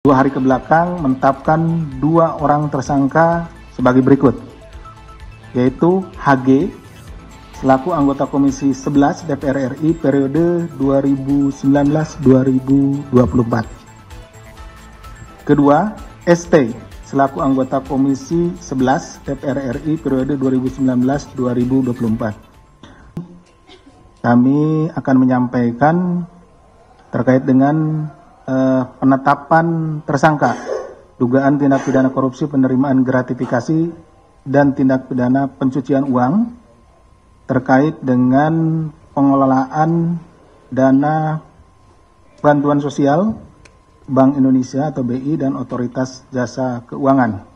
2 hari ke belakang menetapkan 2 orang tersangka sebagai berikut, yaitu HG selaku anggota Komisi 11 DPR RI periode 2019-2024. Kedua, ST selaku anggota Komisi 11 DPR RI periode 2019-2024. Kami akan menyampaikan terkait dengan penetapan tersangka dugaan tindak pidana korupsi penerimaan gratifikasi dan tindak pidana pencucian uang terkait dengan pengelolaan dana bantuan sosial Bank Indonesia atau BI dan Otoritas Jasa Keuangan.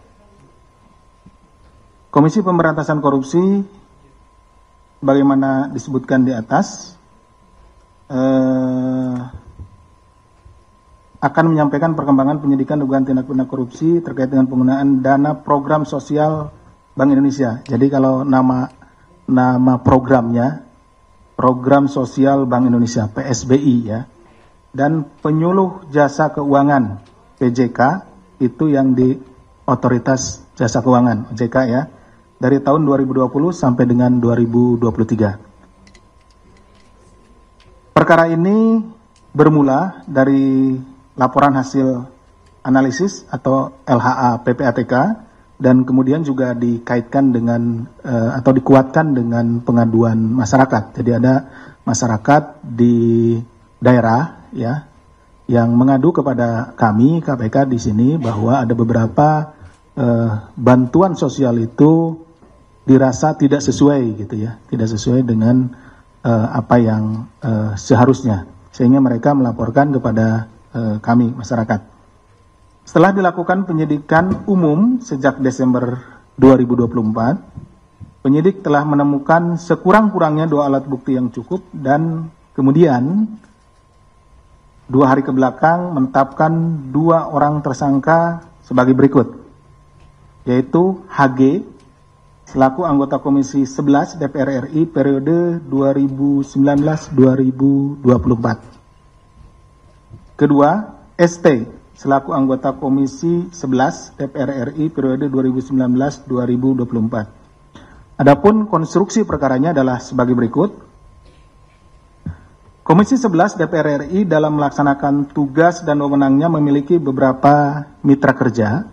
Komisi Pemberantasan Korupsi bagaimana disebutkan di atas akan menyampaikan perkembangan penyidikan dugaan tindak pidana korupsi terkait dengan penggunaan dana program sosial Bank Indonesia. Jadi kalau nama programnya Program Sosial Bank Indonesia PSBI ya, dan penyuluh jasa keuangan PJK itu yang di Otoritas Jasa Keuangan OJK ya, dari tahun 2020 sampai dengan 2023. Perkara ini bermula dari laporan hasil analisis atau LHA PPATK dan kemudian juga dikaitkan dengan atau dikuatkan dengan pengaduan masyarakat. Jadi ada masyarakat di daerah ya yang mengadu kepada kami KPK di sini bahwa ada beberapa bantuan sosial itu dirasa tidak sesuai gitu ya, tidak sesuai dengan apa yang seharusnya, sehingga mereka melaporkan kepada kami masyarakat. Setelah dilakukan penyidikan umum sejak Desember 2024, penyidik telah menemukan sekurang-kurangnya 2 alat bukti yang cukup dan kemudian 2 hari ke belakang menetapkan 2 orang tersangka sebagai berikut, yaitu HG selaku anggota Komisi 11 DPR RI periode 2019-2024. Kedua, ST selaku anggota Komisi 11 DPR RI periode 2019-2024. Adapun konstruksi perkaranya adalah sebagai berikut. Komisi 11 DPR RI dalam melaksanakan tugas dan wewenangnya memiliki beberapa mitra kerja,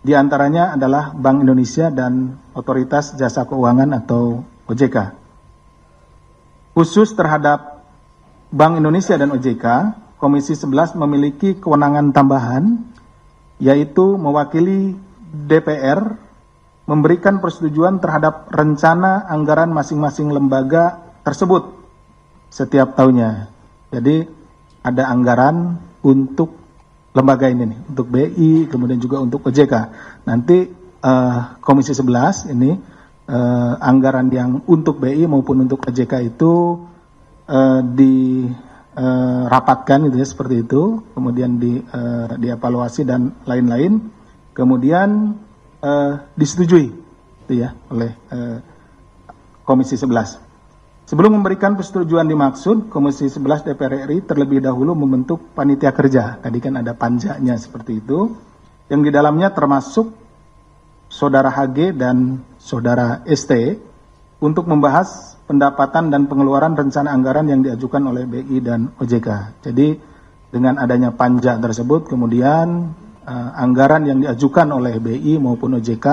di antaranya adalah Bank Indonesia dan Otoritas Jasa Keuangan atau OJK. Khusus terhadap Bank Indonesia dan OJK, Komisi 11 memiliki kewenangan tambahan, yaitu mewakili DPR memberikan persetujuan terhadap rencana anggaran masing-masing lembaga tersebut setiap tahunnya. Jadi ada anggaran untuk lembaga ini nih, untuk BI, kemudian juga untuk OJK. Nanti Komisi 11 ini anggaran yang untuk BI maupun untuk OJK itu dirapatkan gitu ya, seperti itu, kemudian dievaluasi dan lain-lain, kemudian disetujui gitu ya oleh Komisi 11. Sebelum memberikan persetujuan dimaksud, Komisi 11 DPR RI terlebih dahulu membentuk panitia kerja. Tadi kan ada panjanya seperti itu, yang di dalamnya termasuk Saudara HG dan Saudara ST untuk membahas pendapatan dan pengeluaran rencana anggaran yang diajukan oleh BI dan OJK. Jadi dengan adanya panja tersebut, kemudian anggaran yang diajukan oleh BI maupun OJK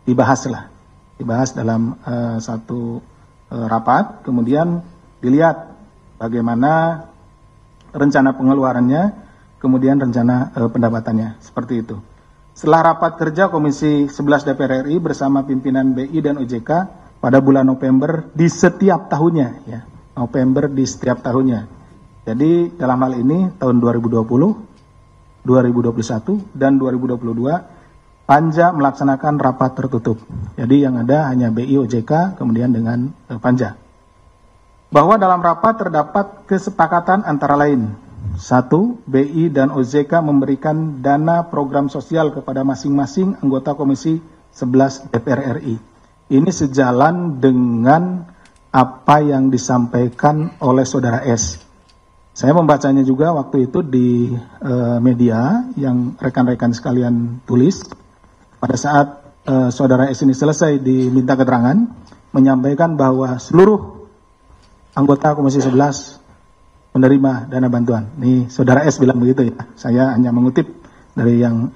dibahas dalam satu rapat, kemudian dilihat bagaimana rencana pengeluarannya, kemudian rencana pendapatannya, seperti itu. Setelah rapat kerja Komisi 11 DPR RI bersama pimpinan BI dan OJK pada bulan November di setiap tahunnya, ya, November di setiap tahunnya. Jadi dalam hal ini tahun 2020, 2021, dan 2022 Panja melaksanakan rapat tertutup. Jadi yang ada hanya BI OJK kemudian dengan Panja. Bahwa dalam rapat terdapat kesepakatan antara lain. 1. BI dan OJK memberikan dana program sosial kepada masing-masing anggota Komisi 11 DPR RI. Ini sejalan dengan apa yang disampaikan oleh Saudara S. Saya membacanya juga waktu itu di media yang rekan-rekan sekalian tulis. Pada saat saudara S ini selesai diminta keterangan, menyampaikan bahwa seluruh anggota Komisi 11 menerima dana bantuan. Nih saudara S bilang begitu ya. Saya hanya mengutip dari yang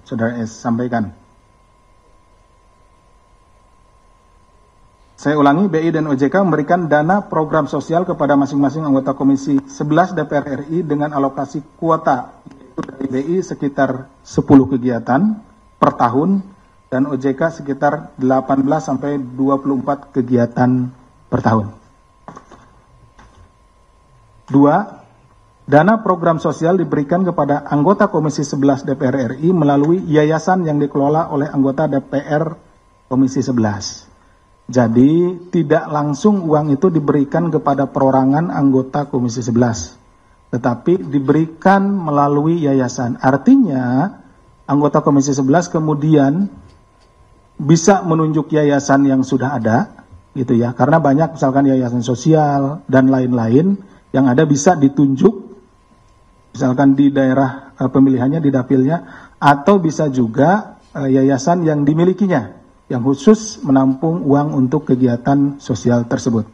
saudara S sampaikan. Saya ulangi, BI dan OJK memberikan dana program sosial kepada masing-masing anggota Komisi 11 DPR RI dengan alokasi kuota, yaitu dari BI sekitar 10 kegiatan per tahun, dan OJK sekitar 18 sampai 24 kegiatan per tahun. 2. Dana program sosial diberikan kepada anggota Komisi 11 DPR RI melalui yayasan yang dikelola oleh anggota DPR Komisi 11. Jadi tidak langsung uang itu diberikan kepada perorangan anggota Komisi 11, tetapi diberikan melalui yayasan. Artinya anggota Komisi 11 kemudian bisa menunjuk yayasan yang sudah ada, gitu ya. Karena banyak misalkan yayasan sosial dan lain-lain yang ada bisa ditunjuk, misalkan di daerah pemilihannya, di dapilnya, atau bisa juga yayasan yang dimilikinya, yang khusus menampung uang untuk kegiatan sosial tersebut.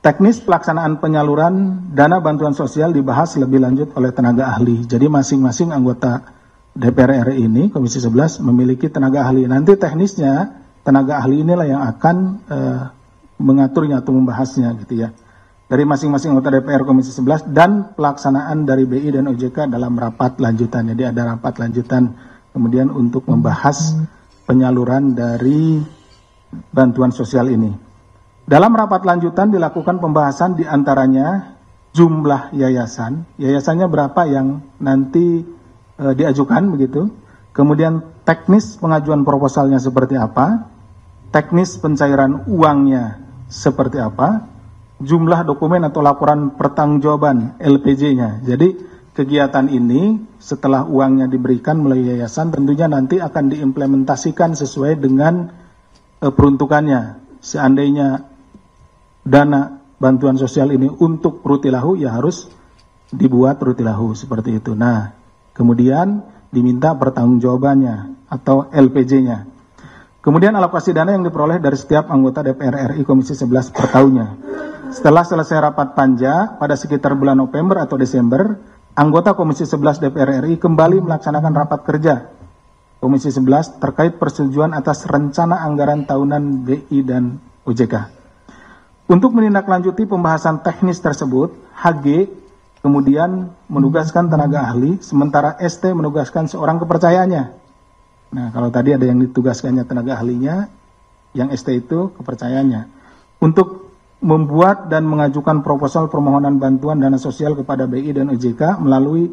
Teknis pelaksanaan penyaluran dana bantuan sosial dibahas lebih lanjut oleh tenaga ahli. Jadi masing-masing anggota DPR RI ini, Komisi 11, memiliki tenaga ahli. Nanti teknisnya, tenaga ahli inilah yang akan mengaturnya atau membahasnya gitu ya. Dari masing-masing anggota DPR Komisi 11 dan pelaksanaan dari BI dan OJK dalam rapat lanjutan. Jadi ada rapat lanjutan kemudian untuk membahas penyaluran dari bantuan sosial ini. Dalam rapat lanjutan dilakukan pembahasan diantaranya jumlah yayasan, yayasannya berapa yang nanti diajukan begitu, kemudian teknis pengajuan proposalnya seperti apa, teknis pencairan uangnya seperti apa, jumlah dokumen atau laporan pertanggungjawaban LPJ-nya. Jadi kegiatan ini setelah uangnya diberikan melalui yayasan tentunya nanti akan diimplementasikan sesuai dengan peruntukannya. Seandainya dana bantuan sosial ini untuk rutilahu, ya harus dibuat rutilahu seperti itu. Nah, kemudian diminta pertanggungjawabannya atau LPJ-nya. Kemudian alokasi dana yang diperoleh dari setiap anggota DPR RI Komisi 11 per tahunnya. Setelah selesai rapat panja pada sekitar bulan November atau Desember, anggota Komisi 11 DPR RI kembali melaksanakan rapat kerja Komisi 11 terkait persetujuan atas rencana anggaran tahunan BI dan OJK. Untuk menindaklanjuti pembahasan teknis tersebut, HG kemudian menugaskan tenaga ahli, sementara ST menugaskan seorang kepercayaannya. Nah, kalau tadi ada yang ditugaskannya tenaga ahlinya, yang ST itu kepercayaannya. Untuk membuat dan mengajukan proposal permohonan bantuan dana sosial kepada BI dan OJK melalui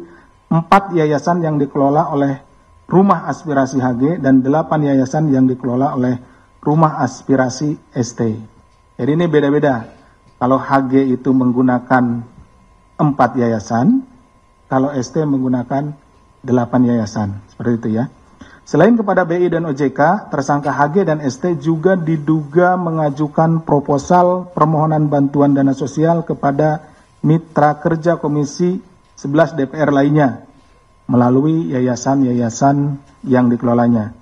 4 yayasan yang dikelola oleh Rumah Aspirasi HG dan 8 yayasan yang dikelola oleh Rumah Aspirasi ST. Jadi ini beda-beda. Kalau HG itu menggunakan 4 yayasan, kalau ST menggunakan 8 yayasan. Seperti itu ya. Selain kepada BI dan OJK, tersangka HG dan ST juga diduga mengajukan proposal permohonan bantuan dana sosial kepada mitra kerja Komisi 11 DPR lainnya melalui yayasan-yayasan yang dikelolanya.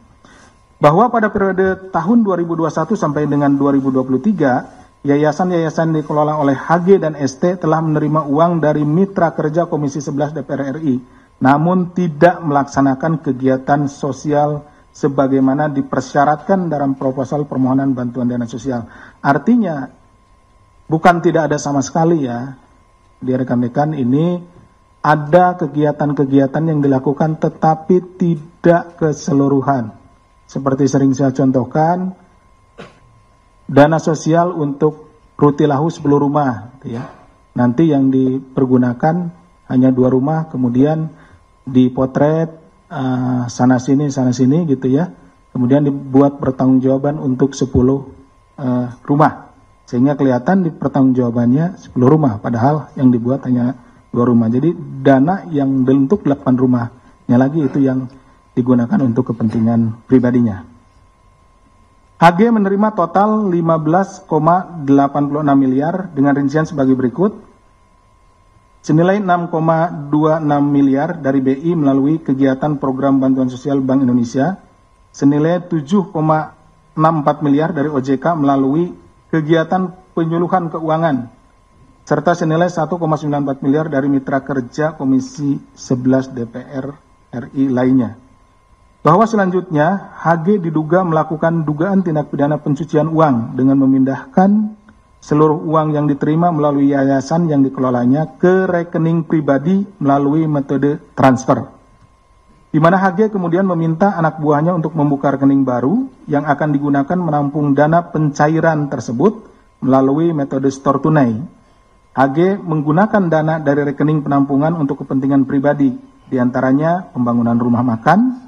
Bahwa pada periode tahun 2021 sampai dengan 2023, yayasan-yayasan dikelola oleh HG dan ST telah menerima uang dari mitra kerja Komisi 11 DPR RI, namun tidak melaksanakan kegiatan sosial sebagaimana dipersyaratkan dalam proposal permohonan bantuan dana sosial. Artinya, bukan tidak ada sama sekali ya, di rekan-rekan ini ada kegiatan-kegiatan yang dilakukan tetapi tidak keseluruhan. Seperti sering saya contohkan, dana sosial untuk rutilahu 10 rumah, gitu ya. Nanti yang dipergunakan hanya 2 rumah, kemudian dipotret sana sini gitu ya. Kemudian dibuat pertanggungjawaban untuk 10 rumah. Sehingga kelihatan di pertanggungjawabannya 10 rumah, padahal yang dibuat hanya 2 rumah. Jadi dana yang bentuk 8 rumahnya lagi itu yang digunakan untuk kepentingan pribadinya. HG menerima total 15,86 miliar dengan rincian sebagai berikut. senilai 6,26 miliar dari BI melalui kegiatan program bantuan sosial Bank Indonesia, senilai 7,64 miliar dari OJK melalui kegiatan penyuluhan keuangan, serta senilai 1,94 miliar dari mitra kerja Komisi 11 DPR RI lainnya. Bahwa selanjutnya HG diduga melakukan dugaan tindak pidana pencucian uang dengan memindahkan seluruh uang yang diterima melalui yayasan yang dikelolanya ke rekening pribadi melalui metode transfer, di mana HG kemudian meminta anak buahnya untuk membuka rekening baru yang akan digunakan menampung dana pencairan tersebut melalui metode store tunai. HG menggunakan dana dari rekening penampungan untuk kepentingan pribadi, diantaranya pembangunan rumah makan,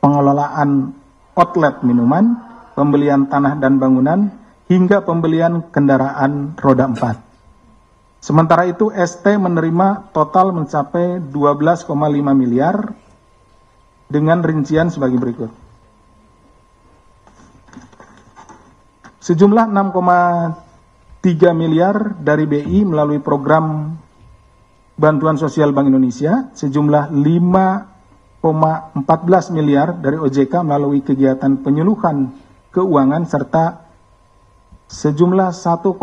pengelolaan outlet minuman, pembelian tanah dan bangunan, hingga pembelian kendaraan roda 4. Sementara itu ST menerima total mencapai 12,5 miliar dengan rincian sebagai berikut. Sejumlah 6,3 miliar dari BI melalui program bantuan sosial Bank Indonesia, sejumlah 5,14 miliar dari OJK melalui kegiatan penyuluhan keuangan, serta sejumlah 1,04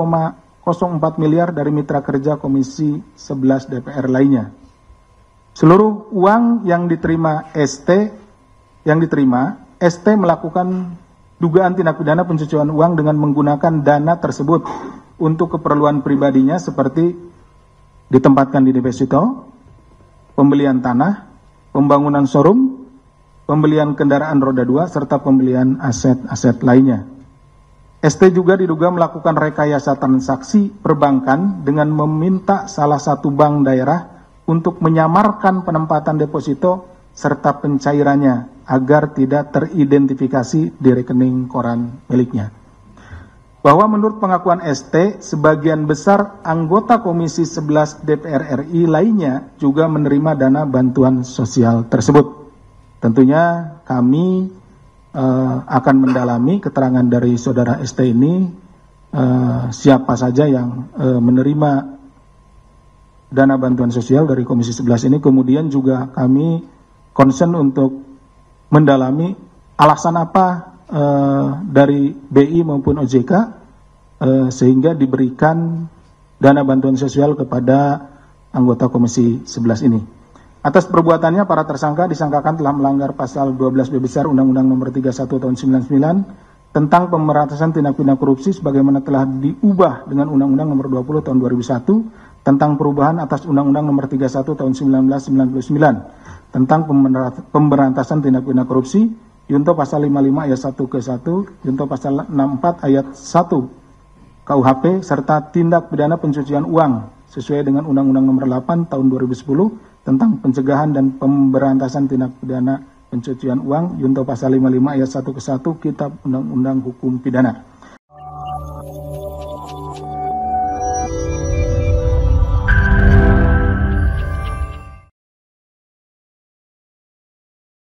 miliar dari mitra kerja Komisi 11 DPR lainnya. Seluruh uang yang diterima ST melakukan dugaan tindak pidana pencucian uang dengan menggunakan dana tersebut untuk keperluan pribadinya seperti ditempatkan di deposito, pembelian tanah, pembangunan showroom, pembelian kendaraan roda 2, serta pembelian aset-aset lainnya. ST juga diduga melakukan rekayasa transaksi perbankan dengan meminta salah satu bank daerah untuk menyamarkan penempatan deposito serta pencairannya agar tidak teridentifikasi di rekening koran miliknya. Bahwa menurut pengakuan ST, sebagian besar anggota Komisi 11 DPR RI lainnya juga menerima dana bantuan sosial tersebut. Tentunya kami akan mendalami keterangan dari saudara ST ini, siapa saja yang menerima dana bantuan sosial dari Komisi 11 ini. Kemudian juga kami concern untuk mendalami alasan apa dari BI maupun OJK sehingga diberikan dana bantuan sosial kepada anggota Komisi 11 ini. Atas perbuatannya, para tersangka disangkakan telah melanggar pasal 12B besar Undang-Undang Nomor 31 Tahun 99 tentang pemberantasan tindak pidana korupsi sebagaimana telah diubah dengan Undang-Undang Nomor 20 Tahun 2001 tentang perubahan atas Undang-Undang Nomor 31 Tahun 1999 tentang pemberantasan tindak pidana korupsi, Junto pasal 55 ayat 1 ke 1, Junto pasal 64 ayat 1 KUHP, serta tindak pidana pencucian uang sesuai dengan Undang-Undang Nomor 8 Tahun 2010 tentang pencegahan dan pemberantasan tindak pidana pencucian uang, Junto pasal 55 ayat 1 ke 1 Kitab Undang-Undang Hukum Pidana.